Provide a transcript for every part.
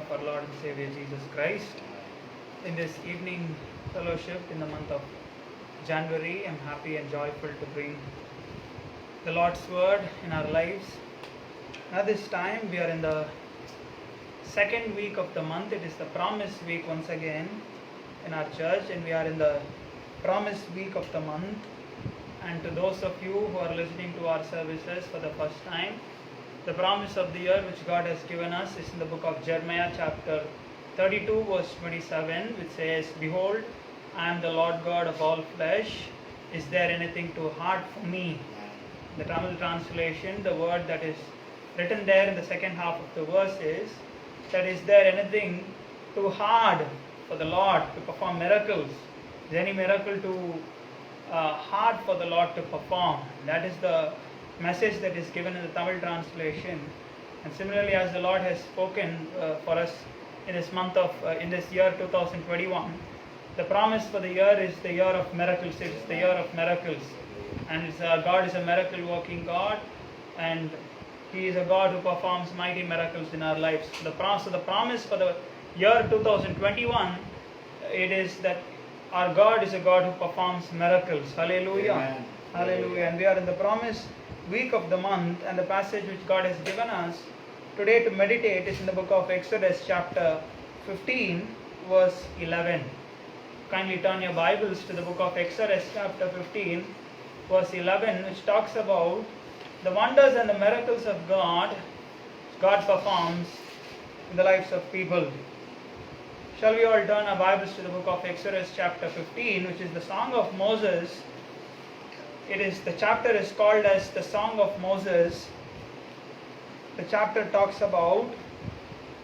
of our Lord and Savior Jesus Christ. In this evening fellowship in the month of January, I'm happy and joyful to bring the Lord's Word in our lives. Now this time we are in the second week of the month. It is the Promise Week once again in our church, and we are in the Promise Week of the month. And to those of you who are listening to our services for the first time, the promise of the year which God has given us is in the book of Jeremiah chapter 32 verse 27, which says, "Behold, I am the Lord God of all flesh. Is there anything too hard for me?" The Tamil translation, the word that is written there in the second half of the verse is that, is there anything too hard for the Lord to perform miracles? Is any miracle too hard for the Lord to perform? That is the message that is given in the Tamil translation. And similarly, as the Lord has spoken for us in this month of in this year 2021, the promise for the year is the year of miracles. It is the year of miracles, and God is a miracle working God, and He is a God who performs mighty miracles in our lives. The promise for the year 2021, it is that our God is a God who performs miracles. Hallelujah. Amen. Hallelujah. And we are in the promise week of the month, and the passage which God has given us today to meditate is in the book of Exodus chapter 15 verse 11. Kindly turn your Bibles to the book of Exodus chapter 15 verse 11, which talks about the wonders and the miracles of God performs in the lives of people. Shall we all turn our Bibles to the book of Exodus chapter 15, which is the Song of Moses. The chapter is called as the Song of Moses. The chapter talks about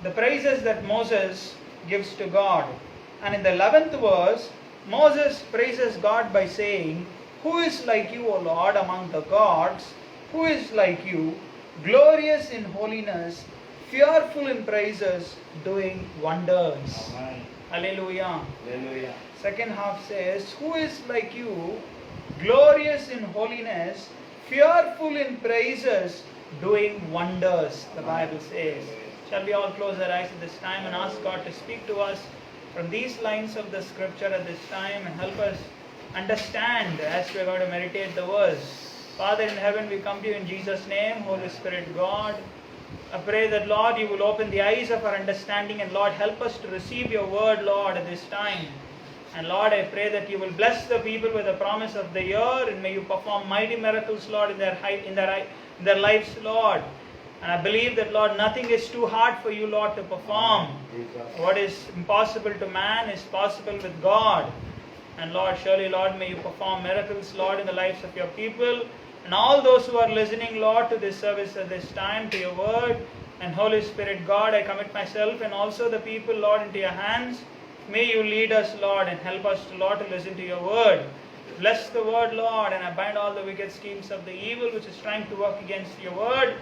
the praises that Moses gives to God. And in the 11th verse, Moses praises God by saying, "Who is like you, O Lord, among the gods? Who is like you, glorious in holiness, fearful in praises, doing wonders?" Amen. Hallelujah. Hallelujah. Second half says, "Who is like you, glorious in holiness, fearful in praises, doing wonders," the Bible says. Shall we all close our eyes at this time and ask God to speak to us from these lines of the scripture at this time and help us understand as we are going to meditate the verse. Father in heaven, we come to you in Jesus' name. Holy Spirit God, I pray that, Lord, you will open the eyes of our understanding, and Lord, help us to receive your word, Lord, at this time. And Lord, I pray that you will bless the people with the promise of the year, and may you perform mighty miracles, Lord, in their lives, Lord. And I believe that, Lord, nothing is too hard for you, Lord, to perform. What is impossible to man is possible with God. And Lord, surely, Lord, may you perform miracles, Lord, in the lives of your people. And all those who are listening, Lord, to this service at this time, to your word. And Holy Spirit God, I commit myself and also the people, Lord, into your hands. May you lead us, Lord, and help us, Lord, to listen to your word. Bless the word, Lord, and I bind all the wicked schemes of the evil which is trying to work against your word.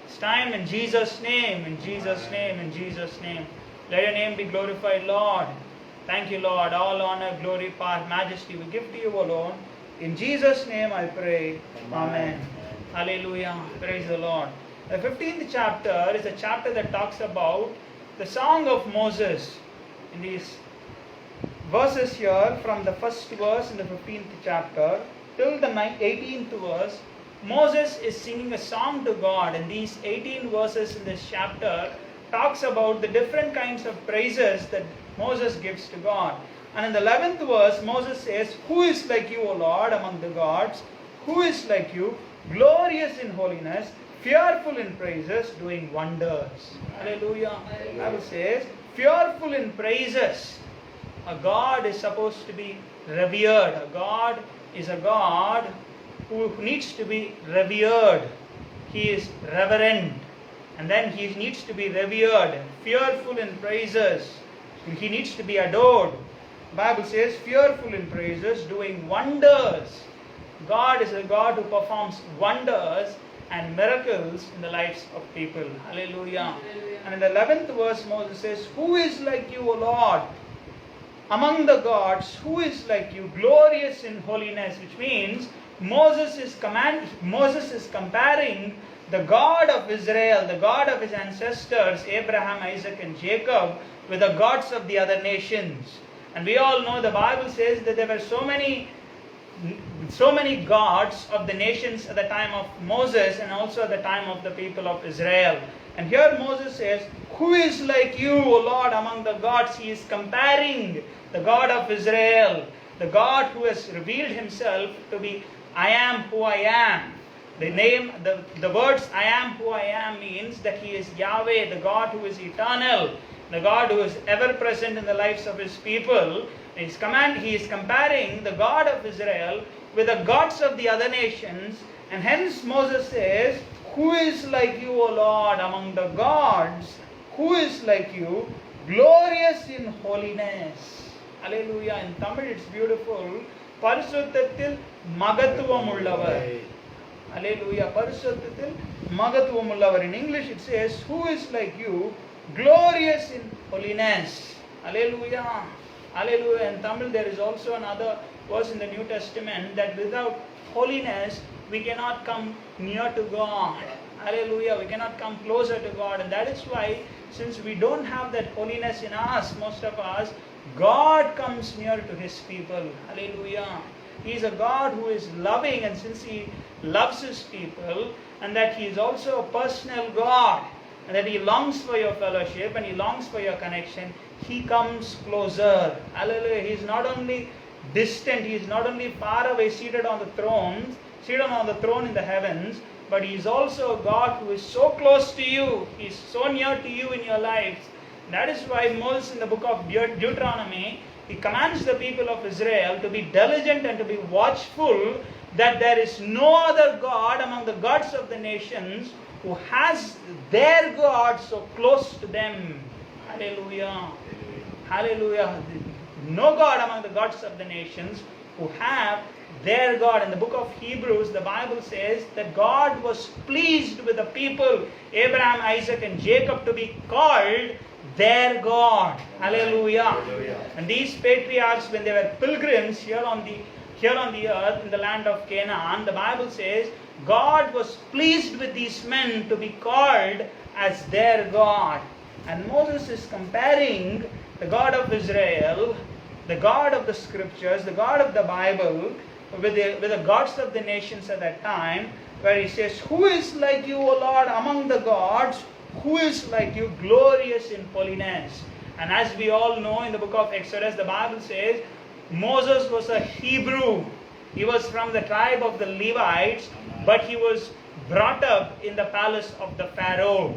It's time in Jesus' name, in Jesus' name, in Jesus' name. Let your name be glorified, Lord. Thank you, Lord. All honor, glory, power, majesty we give to you alone. In Jesus' name I pray. Amen. Hallelujah. Praise the Lord. The 15th chapter is a chapter that talks about the Song of Moses. In these verses here, from the first verse in the 15th chapter till the 18th verse, Moses is singing a song to God, and these 18 verses in this chapter talks about the different kinds of praises that Moses gives to God. And in the 11th verse, Moses says, "Who is like you, O Lord, among the gods? Who is like you, glorious in holiness, fearful in praises, doing wonders?" Hallelujah. The Bible says, fearful in praises. A God is supposed to be revered. A God is a God who needs to be revered. He is reverent. And then he needs to be revered. Fearful in praises. He needs to be adored. The Bible says, fearful in praises, doing wonders. God is a God who performs wonders and miracles in the lives of people. Hallelujah. And in the 11th verse, Moses says, "Who is like you, O Lord? Among the gods, who is like you, glorious in holiness?" Which means Moses is comparing the God of Israel, the God of his ancestors, Abraham, Isaac, and Jacob, with the gods of the other nations. And we all know the Bible says that there were so many gods of the nations at the time of Moses and also at the time of the people of Israel. And here Moses says, who is like you, O Lord, among the gods? He is comparing the God of Israel, the God who has revealed himself to be I am who I am. The words I am who I am means that he is Yahweh, the God who is eternal, the God who is ever present in the lives of his people. He is comparing the God of Israel with the gods of the other nations, and hence Moses says, who is like you, O Lord, among the gods? Who is like you, glorious in holiness? Hallelujah. In Tamil it's beautiful. பரிசுத்தத்தில் மகத்துவம் உள்ளவர். Hallelujah. பரிசுத்தத்தில் மகத்துவம் உள்ளவர். In English it says, who is like you, glorious in holiness. Hallelujah. Hallelujah. In Tamil there is also another verse in the New Testament that without holiness we cannot come near to God. Hallelujah. We cannot come closer to God. And that is why, since we don't have that holiness in us, most of us, God comes near to his people. Hallelujah. He is a God who is loving, and since he loves his people, and that he is also a personal God, and that he longs for your fellowship and he longs for your connection, he comes closer. Hallelujah. He is not only distant, he is not only far away, seated on the throne in the heavens, but he is also a God who is so close to you. He is so near to you in your lives. That is why Moses in the book of Deuteronomy, he commands the people of Israel to be diligent and to be watchful, that there is no other God among the gods of the nations who has their God so close to them. Hallelujah. Hallelujah. No God among the gods of the nations who have their God. In the book of Hebrews, the Bible says that God was pleased with the people, Abraham, Isaac, and Jacob, to be called their God. Hallelujah. Hallelujah. And these patriarchs, when they were pilgrims here on the earth in the land of Canaan, the Bible says God was pleased with these men to be called as their God. And Moses is comparing the God of Israel, the God of the scriptures, the God of the Bible, with the gods of the nations at that time, where he says, who is like you, O Lord, among the gods? Who is like you, glorious in holiness? And as we all know, in the book of Exodus, the Bible says Moses was a Hebrew. He was from the tribe of the Levites, but he was brought up in the palace of the Pharaoh.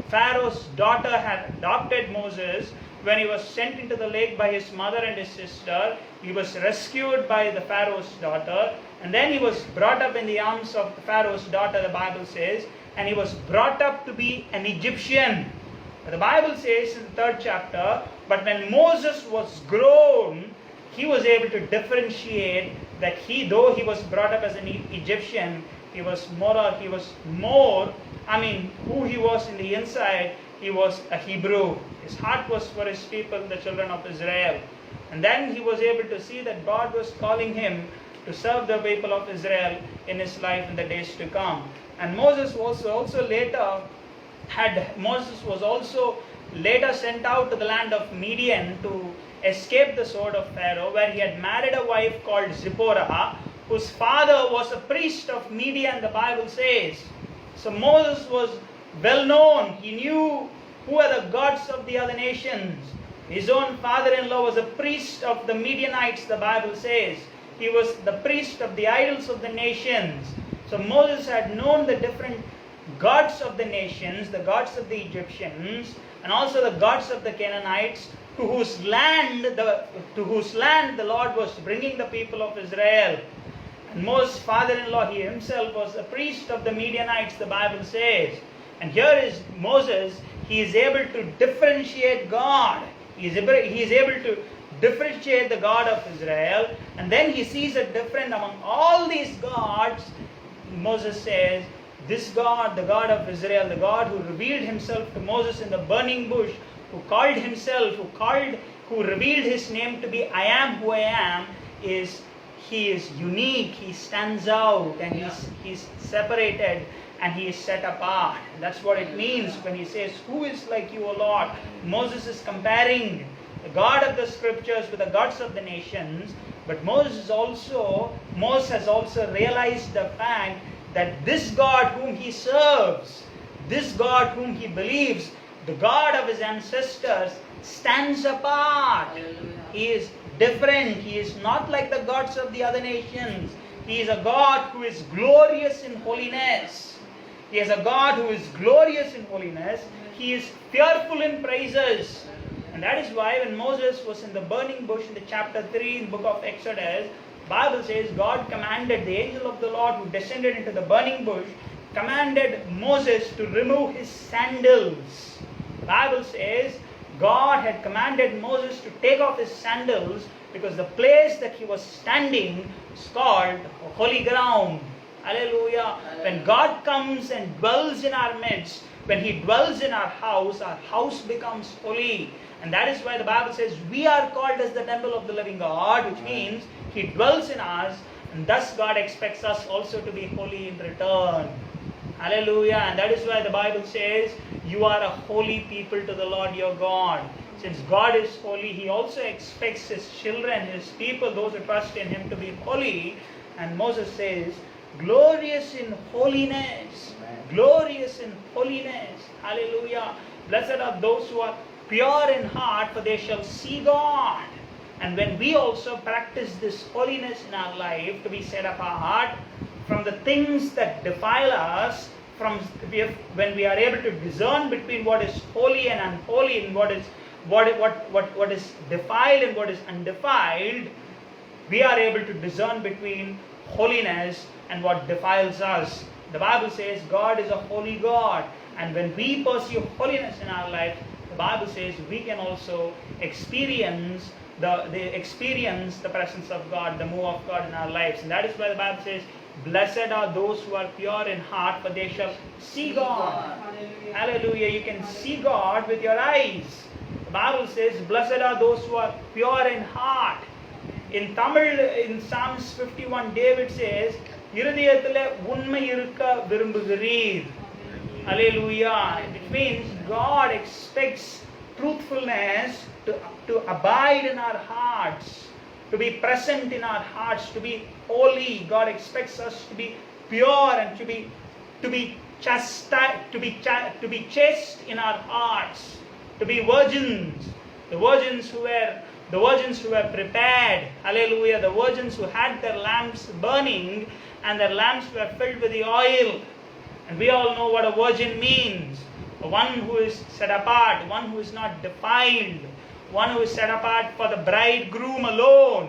Pharaoh's daughter had adopted Moses. When he was sent into the lake by his mother and his sister, he was rescued by the Pharaoh's daughter, and then he was brought up in the arms of the Pharaoh's daughter, the Bible says, and he was brought up to be an Egyptian. The Bible says in the 3rd chapter, but when Moses was grown, he was able to differentiate that though he was brought up as an Egyptian, who he was in the inside, he was a Hebrew. His heart was for his people, the children of Israel. And then he was able to see that God was calling him to serve the people of Israel in his life in the days to come. And Moses was also later sent out to the land of Midian to escape the sword of Pharaoh, where he had married a wife called Zipporah, whose father was a priest of Midian, the Bible says. So Moses was well known. He knew who are the gods of the other nations. His own father-in-law was a priest of the Midianites, the Bible says. He was the priest of the idols of the nations. So Moses had known the different gods of the nations, the gods of the Egyptians, and also the gods of the Canaanites, to whose land the Lord was bringing the people of Israel. And Moses' father-in-law, he himself was a priest of the Midianites, the Bible says. And here is Moses, he is able to differentiate God. He is able to differentiate the God of Israel, and then he sees a difference among all these gods. Moses says, this God, the God of Israel, the God who revealed himself to Moses in the burning bush, who revealed his name to be I am who I am, he is unique, he stands out, and he's separated, and he is set apart. That's what it means when he says, "Who is like you, O Lord?" Moses is comparing the God of the scriptures with the gods of the nations, but Moses has also realized the fact that this God whom he serves, this God whom he believes, the God of his ancestors, stands apart. He is different. He is not like the gods of the other nations. He is a God who is glorious in holiness. He is a God who is glorious in holiness. He is fearful in praises. And that is why when Moses was in the burning bush in the chapter 3 in the book of Exodus, Bible says God commanded the angel of the Lord who descended into the burning bush, commanded Moses to remove his sandals. The Bible says God had commanded Moses to take off his sandals because the place that he was standing is called holy ground. Hallelujah. When God comes and dwells in our midst, when he dwells in our house becomes holy. And that is why the Bible says we are called as the temple of the living God, which means he dwells in us, and thus God expects us also to be holy in return. Hallelujah. And that is why the Bible says you are a holy people to the Lord your God. Since God is holy, he also expects his children, his people, those who trust in him, to be holy. And Moses says, glorious in holiness. Glorious in holiness. Hallelujah. Blessed are those who are pure in heart, for they shall see God. And when we also practice this holiness in our life, to be set apart from the things that defile us, when we are able to discern between what is holy and unholy, and what is defiled and what is undefiled, we are able to discern between holiness and what defiles us. The Bible says God is a holy God, and when we pursue holiness in our life, the Bible says we can also experience the presence of God, the move of God in our lives. And that is why the Bible says, blessed are those who are pure in heart, for they shall see God. Hallelujah. You can see God with your eyes. The Bible says, blessed are those who are pure in heart. In Tamil, in Psalms 51, David says, இருதயத்திலே உண்மை இருக்க விரும்புகிறீர். Hallelujah. It means God expects truthfulness to abide in our hearts, to be present in our hearts, to be holy. God expects us to be pure and to be chaste in our hearts, to be virgins, the virgins who were prepared. Hallelujah. The virgins who had their lamps burning and their lamps were filled with the oil. And we all know what a virgin means. One who is set apart, one who is not defiled, one who is set apart for the bridegroom alone.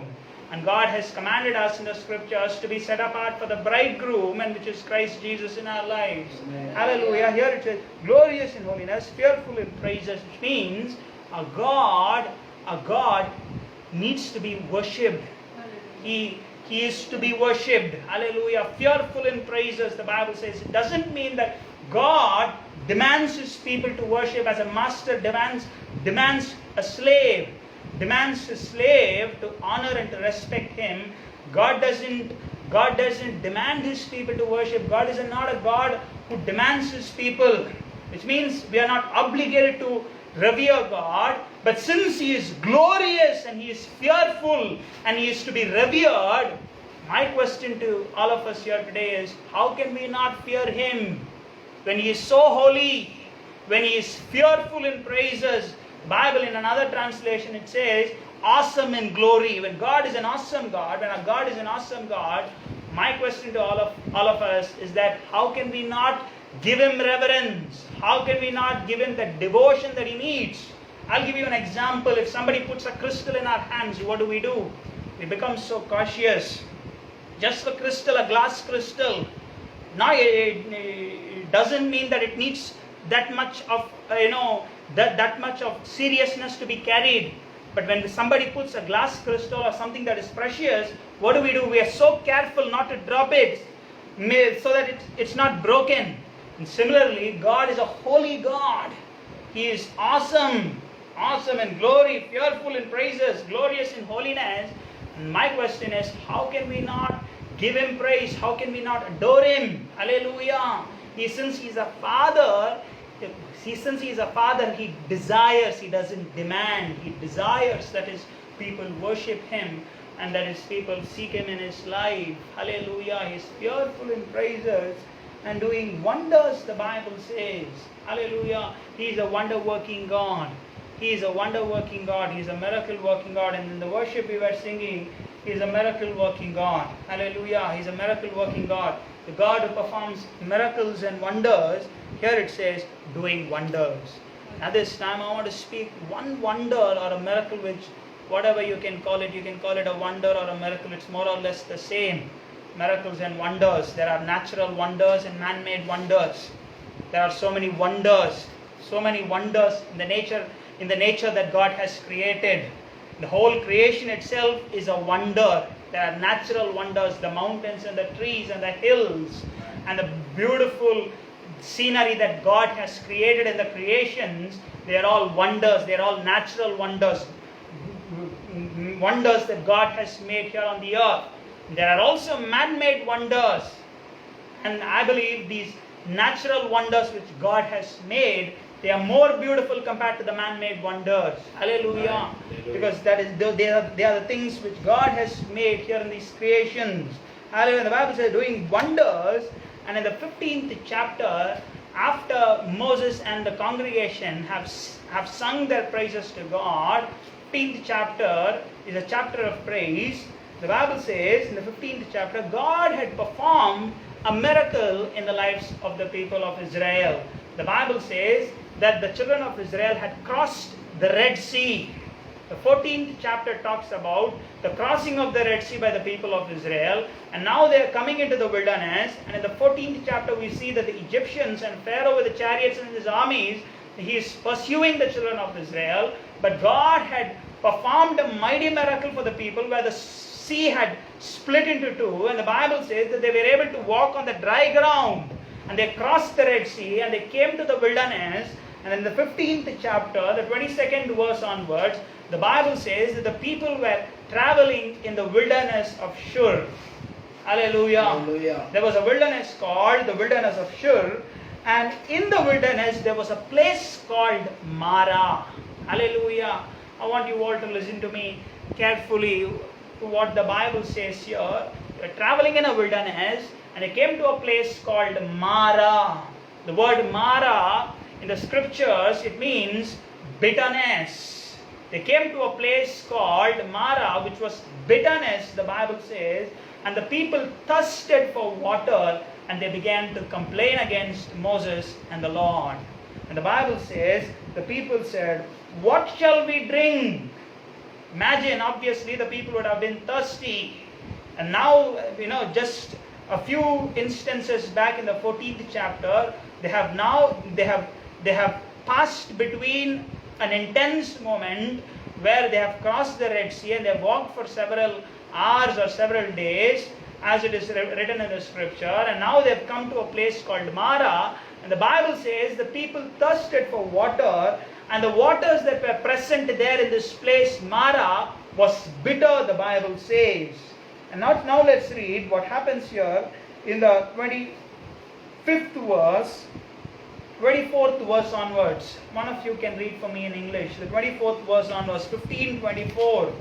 And God has commanded us in the scriptures to be set apart for the bridegroom, and which is Christ Jesus in our lives. Amen. Hallelujah. Here it says, glorious in holiness, fearful in praises, which means a God needs to be worshipped. He is to be worshipped. Hallelujah. Fearful in praises, the Bible says. It doesn't mean that God demands his people to worship as a master demands a slave. Demands his slave to honor and to respect him. God doesn't demand his people to worship. God is not a God who demands his people, which means we are not obligated to revere God. But since he is glorious and he is fearful and he is to be revered, my question to all of us here today is, how can we not fear him when he is so holy, when he is fearful in praises? Bible, in another translation, it says awesome in glory. When God is an awesome God, when our God is an awesome God, my question to all of us is that how can we not give him reverence? How can we not give him the devotion that he needs? I'll give you an example. If somebody puts a crystal in our hands, what do? We become so cautious. Just a crystal, a glass crystal. Now it doesn't mean that it needs that much of that much of seriousness to be carried. But when somebody puts a glass crystal or something that is precious, what do? We are so careful not to drop it so that it's not broken. And similarly, God is a holy God. He is awesome in glory, fearful in praises, glorious in holiness. And my question is, how can we not give him praise? How can we not adore him? Hallelujah. Since He is a Father, He desires, He doesn't demand, He desires that His people worship Him and that His people seek Him in His life. Hallelujah. He is fearful in praises and doing wonders, the Bible says. Hallelujah. He is a wonder-working God. He is a wonder-working God. He is a miracle-working God. And in the worship we were singing, He is a miracle-working God. Hallelujah. He is a miracle-working God. The God who performs miracles and wonders. Here it says, doing wonders. At this time I want to speak one wonder or a miracle, which whatever you can call it a wonder or a miracle. It's more or less the same. Miracles and wonders. There are natural wonders and man-made wonders. There are so many wonders in the nature that God has created. The whole creation itself is a wonder. There are natural wonders, the mountains and the trees and the hills and the beautiful scenery that God has created in the creations. They are all wonders. They are all natural wonders. Wonders that God has made here on the earth. There are also man-made wonders. And I believe these natural wonders which God has made, they are more beautiful compared to the man-made wonders. Hallelujah. Because they are the things which God has made here in these creations. Hallelujah. The Bible says doing wonders. And in the 15th chapter, after Moses and the congregation have sung their praises to God, 15th chapter is a chapter of praise. The Bible says in the 15th chapter, God had performed a miracle in the lives of the people of Israel. The Bible says that the children of Israel had crossed the Red Sea. The 14th chapter talks about the crossing of the Red Sea by the people of Israel, and now they are coming into the wilderness. And in the 14th chapter we see that the Egyptians and Pharaoh with the chariots and his armies, he is pursuing the children of Israel. But God had performed a mighty miracle for the people where the sea had split into two, and the Bible says that they were able to walk on the dry ground, and they crossed the Red Sea and they came to the wilderness. And in the 15th chapter, the 22nd verse onwards, the Bible says that the people were traveling in the wilderness of Shur. Hallelujah. Hallelujah. There was a wilderness called the wilderness of Shur, and in the wilderness there was a place called Mara. Hallelujah. I want you all to listen to me carefully to what the Bible says here. They were traveling in a wilderness and they came to a place called Mara. The word Mara in the scriptures, it means bitterness. They came to a place called Mara, which was bitterness, the Bible says, and the people thirsted for water and they began to complain against Moses and the Lord. And the Bible says, the people said, "What shall we drink?" Imagine, obviously, the people would have been thirsty. And now, just a few instances back in the 14th chapter, they have passed between an intense moment where they have crossed the Red Sea and they have walked for several hours or several days, as it is written in the scripture, and now they have come to a place called Mara, and the Bible says the people thirsted for water, and the waters that were present there in this place, Mara, was bitter, the Bible says. And now let's read what happens here in the 25th verse, 24th verse onwards. One of you can read for me in English. The 24th verse onwards, 15:24.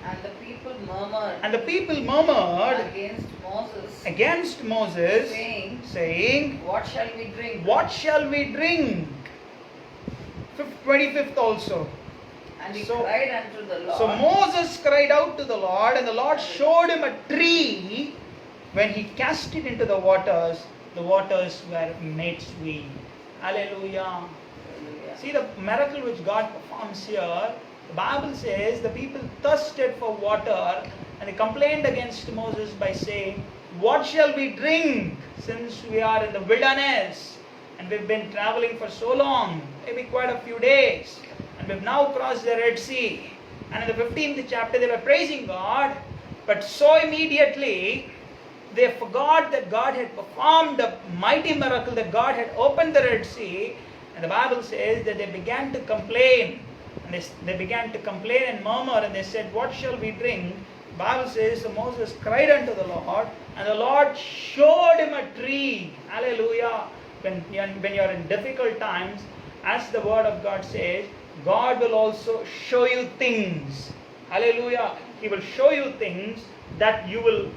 And the people murmured against Moses, saying, What shall we drink? What shall we drink? 25th also. And he cried unto the Lord. So Moses cried out to the Lord, and the Lord showed him a tree. When he cast it into the waters were made sweet. Hallelujah. Hallelujah. See the miracle which God performs here. The Bible says the people thirsted for water and they complained against Moses by saying, "What shall we drink, since we are in the wilderness and we've been traveling for so long, maybe quite a few days, and we've now crossed the Red Sea." And in the 15th chapter they were praising God, but so immediately they forgot that God had performed a mighty miracle, that God had opened the Red Sea. And the Bible says that they began to complain. And they began to complain and murmur, and they said, "What shall we drink?" The Bible says, so Moses cried unto the Lord, and the Lord showed him a tree. Hallelujah. when you're in difficult times, as the word of God says, God will also show you things. Hallelujah. He will show you things that He will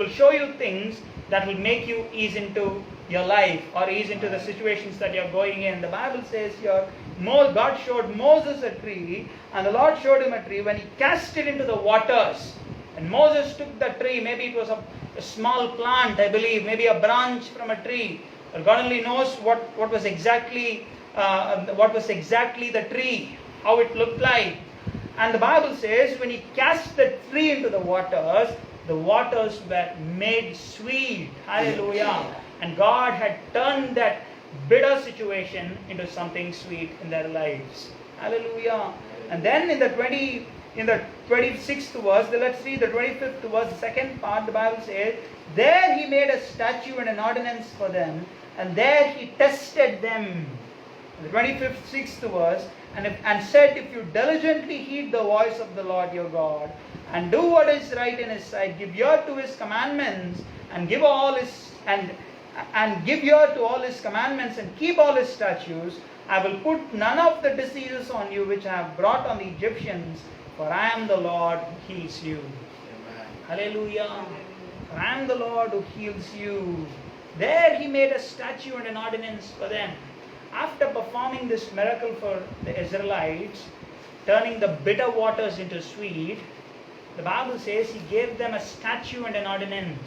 show you things that will make you ease into your life or ease into the situations that you're going in. The Bible says here, God showed Moses a tree, and the Lord showed him a tree when He cast it into the waters. And Moses took the tree, maybe it was a small plant, I believe, maybe a branch from a tree. But God only knows what was exactly the tree, how it looked like. And the Bible says when He cast the tree into the waters were made sweet. Hallelujah. And God had turned that bitter situation into something sweet in their lives. Hallelujah. And then in the 26th verse, let's read the 25th verse, the second part. The Bible says, there He made a statute and an ordinance for them, and there He tested them. The 26th verse, and said, if you diligently heed the voice of the Lord your God, and do what is right in His sight, give ear to His commandments, and give ear to all His commandments, and keep all His statutes, I will put none of the diseases on you which I have brought on the Egyptians, for I am the Lord who heals you. Amen. Hallelujah. For I am the Lord who heals you. There He made a statute and an ordinance for them. After performing this miracle for the Israelites, turning the bitter waters into sweet, the Bible says He gave them a statute and an ordinance.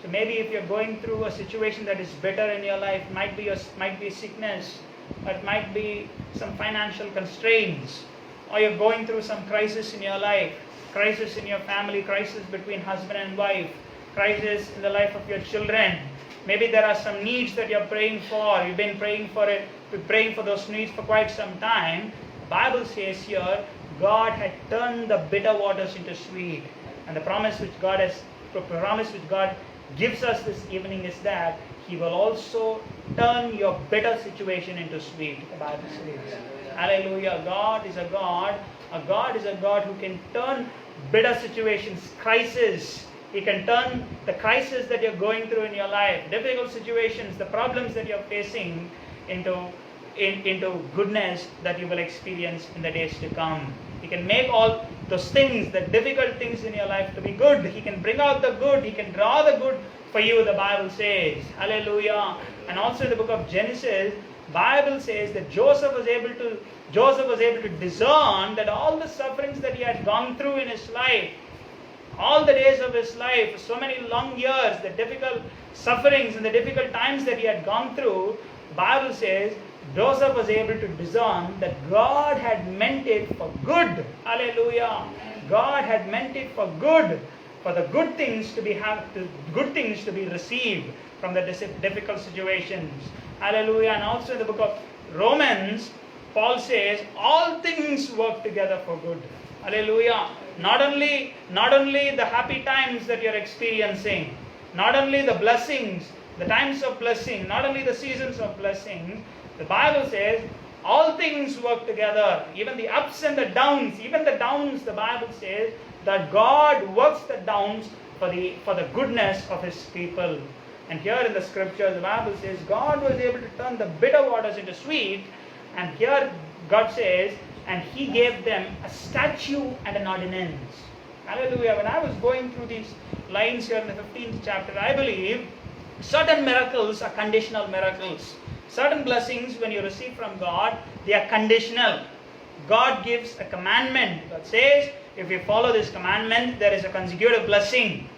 So maybe if you're going through a situation that is bitter in your life, might be sickness, or it might be some financial constraints, or you're going through some crisis in your life, crisis in your family, crisis between husband and wife, crisis in the life of your children. Maybe there are some needs that you're praying for. You've been praying for it, praying for those needs for quite some time. The Bible says here, God had turned the bitter waters into sweet. And the promise which God gives us this evening is that He will also turn your bitter situation into sweet. The Bible says. Hallelujah. God is a God who can turn bitter situations, crisis. He can turn the crisis that you're going through in your life, difficult situations, the problems that you're facing into goodness that you will experience in the days to come. He can make all those things, the difficult things in your life, to be good. He can bring out the good. He can draw the good for you, the Bible says. Hallelujah. And also in the book of Genesis, Bible says that Joseph was able to discern that all the sufferings that he had gone through in his life, all the days of his life, so many long years, the difficult sufferings and the difficult times that he had gone through, the Bible says Joseph was able to discern that God had meant it for good. Hallelujah. God had meant it for good, for the good things to be received from the difficult situations. Hallelujah. And also in the book of Romans, Paul says all things work together for good. Hallelujah. Not only the happy times that you're experiencing, not only the blessings, the times of blessing, not only the seasons of blessing. The Bible says all things work together, even the ups and the downs, the Bible says that God works the downs for the goodness of His people. And here in the scripture, the Bible says God was able to turn the bitter waters into sweet. And here God says, and He gave them a statute and an ordinance. Hallelujah. When I was going through these lines here in the 15th chapter, I believe certain miracles are conditional miracles. Certain blessings, when you receive from God, they are conditional. God gives a commandment. God says, if you follow this commandment, there is a consecutive blessing.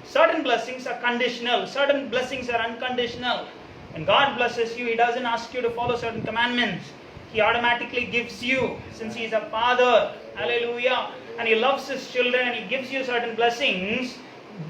Certain blessings are conditional. Certain blessings are unconditional. When God blesses you, He doesn't ask you to follow certain commandments. He automatically gives you, since He is a Father. Hallelujah. And He loves His children and He gives you certain blessings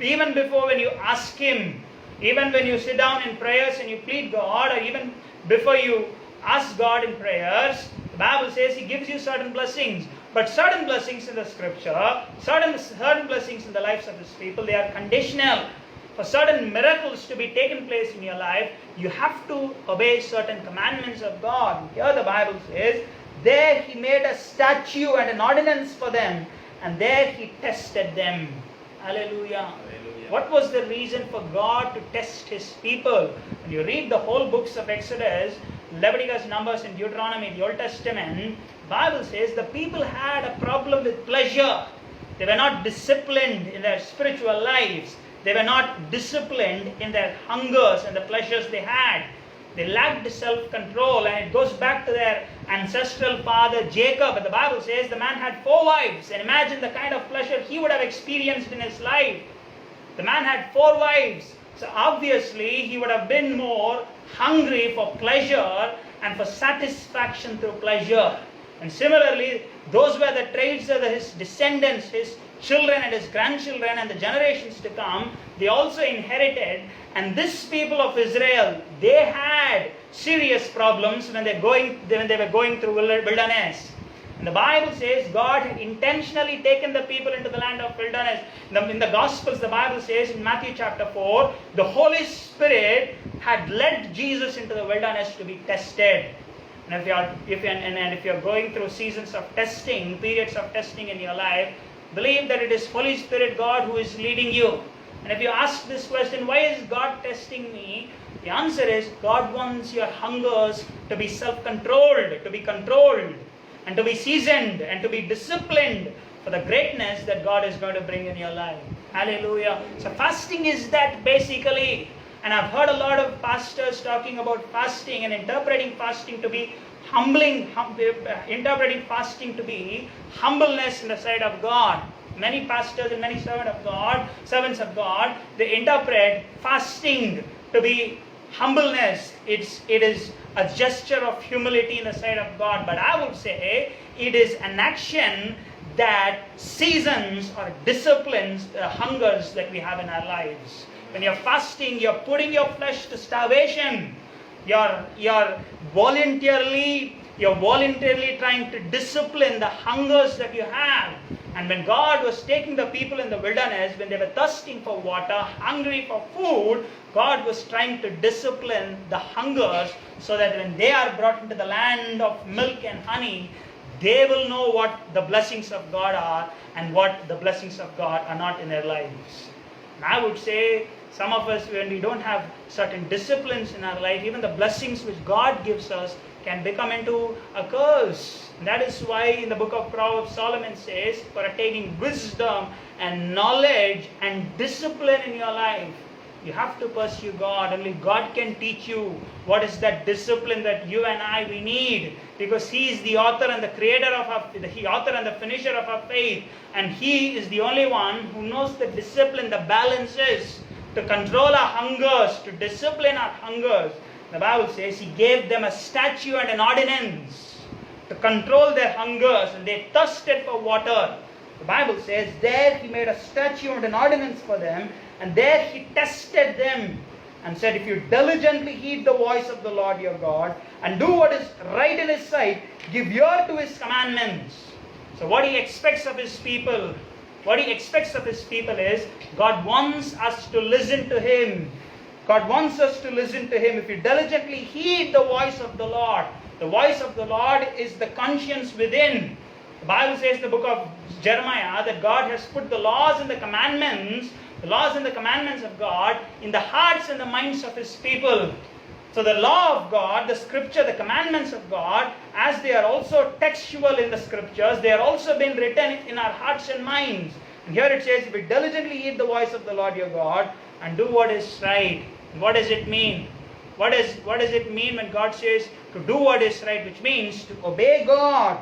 even before when you ask Him. Even when you sit down in prayers and you plead God, or even before you ask God in prayers, the Bible says He gives you certain blessings. But certain blessings in the scripture, certain blessings in the lives of His people, they are conditional. For certain miracles to be taken place in your life, you have to obey certain commandments of God. Here the Bible says, there He made a statute and an ordinance for them, and there He tested them. Hallelujah. What was the reason for God to test His people? When you read the whole books of Exodus, Leviticus, Numbers, and Deuteronomy, the Old Testament, Bible says the people had a problem with pleasure. They were not disciplined in their spiritual lives. They were not disciplined in their hungers and the pleasures they had. They lacked self-control, and it goes back to their ancestral father Jacob. And the Bible says the man had 4 wives. And imagine the kind of pleasure he would have experienced in his life. The man had 4 wives. So obviously he would have been more hungry for pleasure and for satisfaction through pleasure. And similarly, those were the traits of his descendants, his children and his grandchildren and the generations to come. They also inherited. And this people of Israel, they had serious problems when they were going through wilderness. And the Bible says God had intentionally taken the people into the land of wilderness. In the Gospels, the Bible says in Matthew chapter 4, the Holy Spirit had led Jesus into the wilderness to be tested. And if you're going through seasons of testing, periods of testing in your life, believe that it is Holy Spirit God who is leading you. And if you ask this question, why is God testing me? The answer is God wants your hungers to be self-controlled, to be controlled, and to be seasoned, and to be disciplined for the greatness that God is going to bring in your life. Hallelujah. So fasting is that basically. And I've heard a lot of pastors talking about fasting and interpreting fasting to be interpreting fasting to be humbleness in the sight of God. Many pastors and many servants of God, they interpret fasting to be humbleness. It is a gesture of humility in the sight of God. But I would say it is an action that seasons or disciplines the hungers that we have in our lives. When you're fasting, you're putting your flesh to starvation. You're voluntarily trying to discipline the hungers that you have. And when God was taking the people in the wilderness, when they were thirsting for water, hungry for food, God was trying to discipline the hungers so that when they are brought into the land of milk and honey, they will know what the blessings of God are and what the blessings of God are not in their lives. And I would say some of us, when we don't have certain disciplines in our life, even the blessings which God gives us can become into a curse. And that is why in the book of Proverbs, Solomon says, for attaining wisdom and knowledge and discipline in your life, you have to pursue God. Only God can teach you what is that discipline that you and we need. Because He is the author and the creator of the author and the finisher of our faith. And He is the only one who knows the discipline, the balances, to control our hungers, to discipline our hungers. The Bible says He gave them a statute and an ordinance to control their hungers, and they thirsted for water. The Bible says there He made a statute and an ordinance for them, and there He tested them and said, if you diligently heed the voice of the Lord your God and do what is right in His sight, give ear to His commandments. So what He expects of His people, is God wants us to listen to Him. God wants us to listen to Him. If you diligently heed the voice of the Lord, the voice of the Lord is the conscience within. The Bible says in the book of Jeremiah that God has put the laws and the commandments of God in the hearts and the minds of His people. So the law of God, the scripture, the commandments of God, as they are also textual in the scriptures, they are also been written in our hearts and minds. And here it says, if we diligently heed the voice of the Lord your God and do what is right. What does it mean? What does it mean when God says to do what is right, which means to obey God,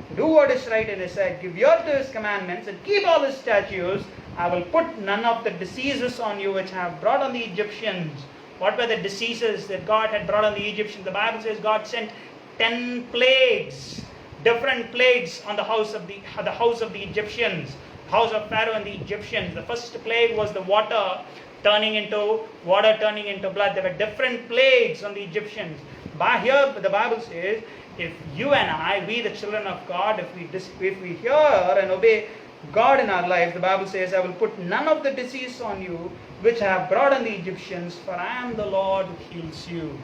to do what is right in His sight, give ear to His commandments, and keep all His statutes? I will put none of the diseases on you which I have brought on the Egyptians. What were the diseases that God had brought on the Egyptians? The Bible says God sent 10 plagues, different plagues on the house of the Egyptians, the house of Pharaoh and the Egyptians. The first plague was the water turning into blood. There were different plagues on the Egyptians. But here the Bible says, if you and we the children of God, if we hear and obey God in our life, the Bible says, I will put none of the disease on you which I have brought on the Egyptians, for I am the Lord who heals you.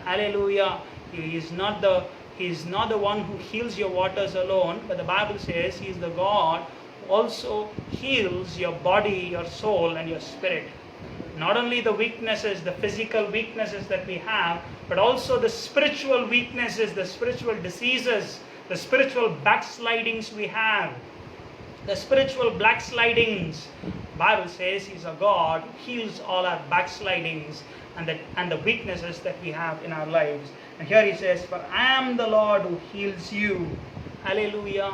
Hallelujah. He is not the one who heals your waters alone, but the Bible says He is the God also heals your body, your soul, and your spirit. Not only the weaknesses, the physical weaknesses that we have, but also the spiritual weaknesses, the spiritual diseases, the spiritual backslidings we have. The spiritual backslidings. Bible says He's a God who heals all our backslidings and the weaknesses that we have in our lives. And here He says, "For I am the Lord who heals you." Hallelujah.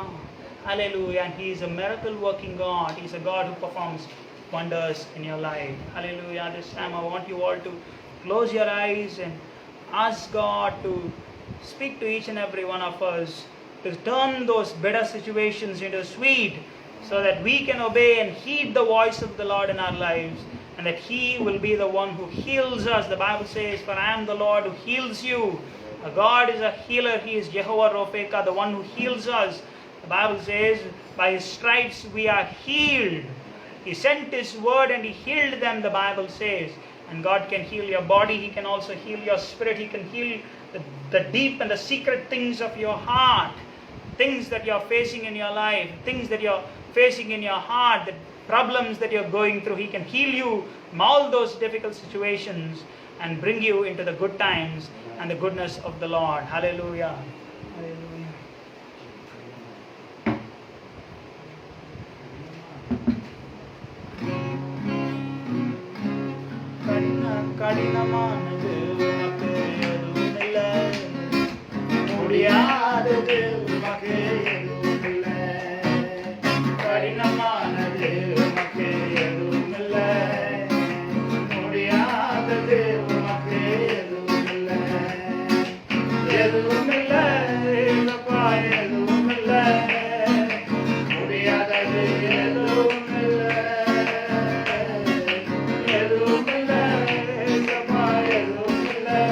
Hallelujah. And He is a miracle working God. He's a God who performs wonders in your life. Hallelujah. This time I want you all to close your eyes and ask God to speak to each and every one of us, to turn those bitter situations into sweet, so that we can obey and heed the voice of the Lord in our lives, and that He will be the one who heals us. The Bible says, "For I am the Lord who heals you." God is a healer. He is Jehovah Ropeka, the one who heals us. The Bible says, by His stripes we are healed. He sent His word and He healed them, the Bible says. And God can heal your body. He can also heal your spirit. He can heal the deep and the secret things of your heart. Things that you're facing in your life. Things that you're facing in your heart. The problems that you're going through. He can heal you from all those difficult situations and bring you into the good times and the goodness of the Lord. Hallelujah. Hallelujah. கடினமானது உமக்கு எதுவும் இல்லை, முடியாதது உமக்கு எதுவும் இல்லை. கடினமானது உமக்கு எதுவும் இல்லை, முடியாதது உமக்கு எதுவும் இல்லை. எதுவும் இல்லை ஏசப்பா, எதுவும் இல்லை, முடியாதது எதுவும் இல்லை. எதுவும் இல்லை ஏசப்பா, எதுவும் இல்லை,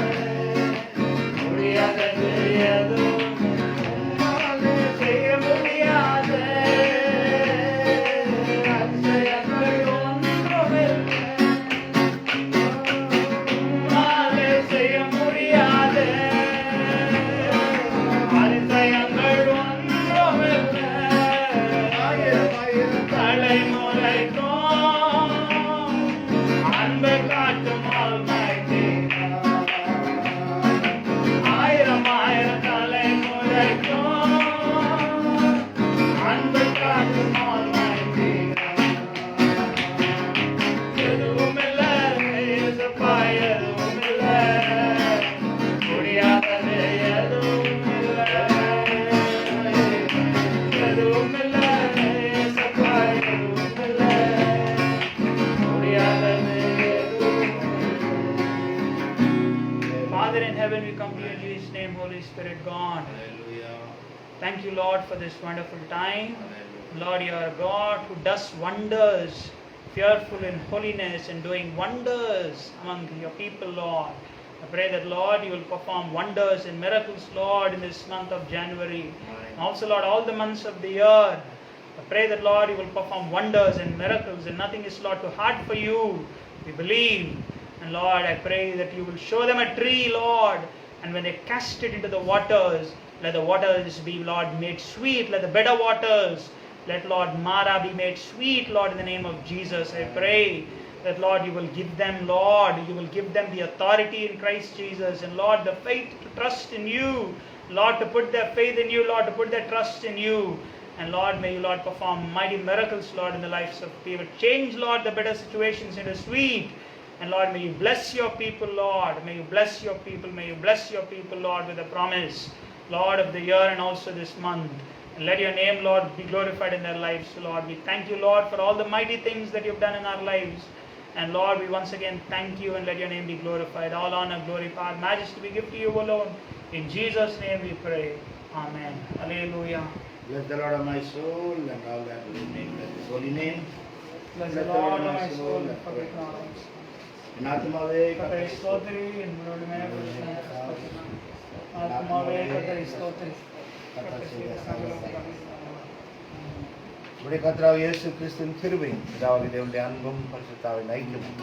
முடியாதது எதுவும் இல்லை. செய்ய முடியாத அதிசயங்கள் ஒன்றுமில்லை. உம்மாலே செய்ய முடியாத அதிசயங்கள் ஒன்றுமில்லை. தலைமுறைக்கும் அன்பை காட்டும் Almighty God. ஆயிரம் ஆயிரம் தலைமுறைக்கும் அன்பை காட்டும் Almighty God. எதுவும் இல்லை ஏசப்பா, எதுவும் இல்லை, முடியாதது எதுவும் இல்லை. எதுவும் இல்லை ஏசப்பா, எதுவும் இல்லை, முடியாதது எதுவும் இல்லை. Father in heaven, we come to you in Jesus' name, Holy Spirit God. Thank you, Lord, for this wonderful time. Lord, you are a God who does wonders, fearful in holiness and doing wonders among your people, Lord. I pray that, Lord, you will perform wonders and miracles, Lord, in this month of January. And also, Lord, all the months of the year. I pray that, Lord, you will perform wonders and miracles, and nothing is, Lord, too hard for you. We believe. And, Lord, I pray that you will show them a tree, Lord, and when they cast it into the waters, let the waters be, Lord, made sweet. Let the better waters, let, Lord, Mara be made sweet, Lord, in the name of Jesus. I pray that, Lord, you will give them, Lord, you will give them the authority in Christ Jesus, and, Lord, the faith to trust in you, Lord, to put their faith in you, Lord, to put their trust in you. And, Lord, may you, Lord, perform mighty miracles, Lord, in the lives of people. Change, Lord, the better situations into sweet. And, Lord, may you bless your people, Lord. May you bless your people. May you bless your people, Lord, with a promise, Lord, of the year and also this month. And let your name, Lord, be glorified in their lives, Lord. We thank you, Lord, for all the mighty things that you've done in our lives. And, Lord, we once again thank you and let your name be glorified. All honor, glory, power, majesty we give to you alone. In Jesus' name we pray. Amen. Hallelujah. Bless the Lord of my soul and all that will make His holy name. Bless the Lord, O my soul, and forget not all his என் ஆத்துமாவே கர்த்தரை ஸ்தோத்திரி, என் முழுமையான ஆத்துமாவே கர்த்தரை ஸ்தோத்திரி. நம்முடைய கர்த்தராகிய இயேசு கிறிஸ்துவின் கிருபையும் பிதாவாகிய தேவனுடைய அன்பும் பரிசுத்த ஆவியின் ஐக்கியமும்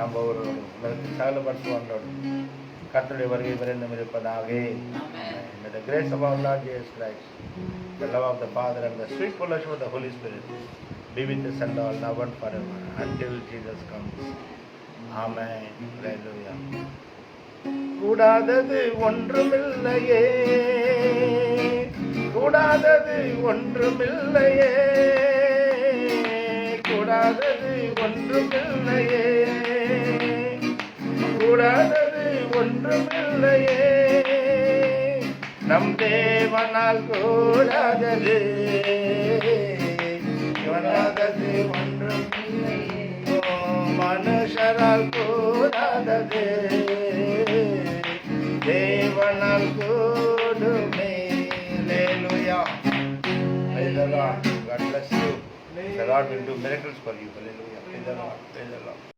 நம்ம ஒரு உலகத்தில் சகல பரிசுத்தவான்களோடும் கர்த்தருடைய வருகை விரைந்து இருப்பதாக. Amen. May the grace of our Lord Jesus Christ, the love of the Father and the sweet fellowship of the Holy Spirit be with us and all now and forever until Jesus comes. Amen. Hallelujah. கூடாதது ஒன்றுமில்லையே, கூடாதது ஒன்றுமில்லையே, கூடாதது ஒன்றுமில்லையே, கூடாதது ஒன்றுமில்லையே, நம் தேவனால் கூடாதது, கூடாதது ஒன்றுமில்லையே, மனுஷரால் கூடாதது, தேவனால் கூடுமே. Hallelujah. Praise the Lord. God bless you. The Lord will do miracles for you. Hallelujah. Praise the Lord. Praise the Lord.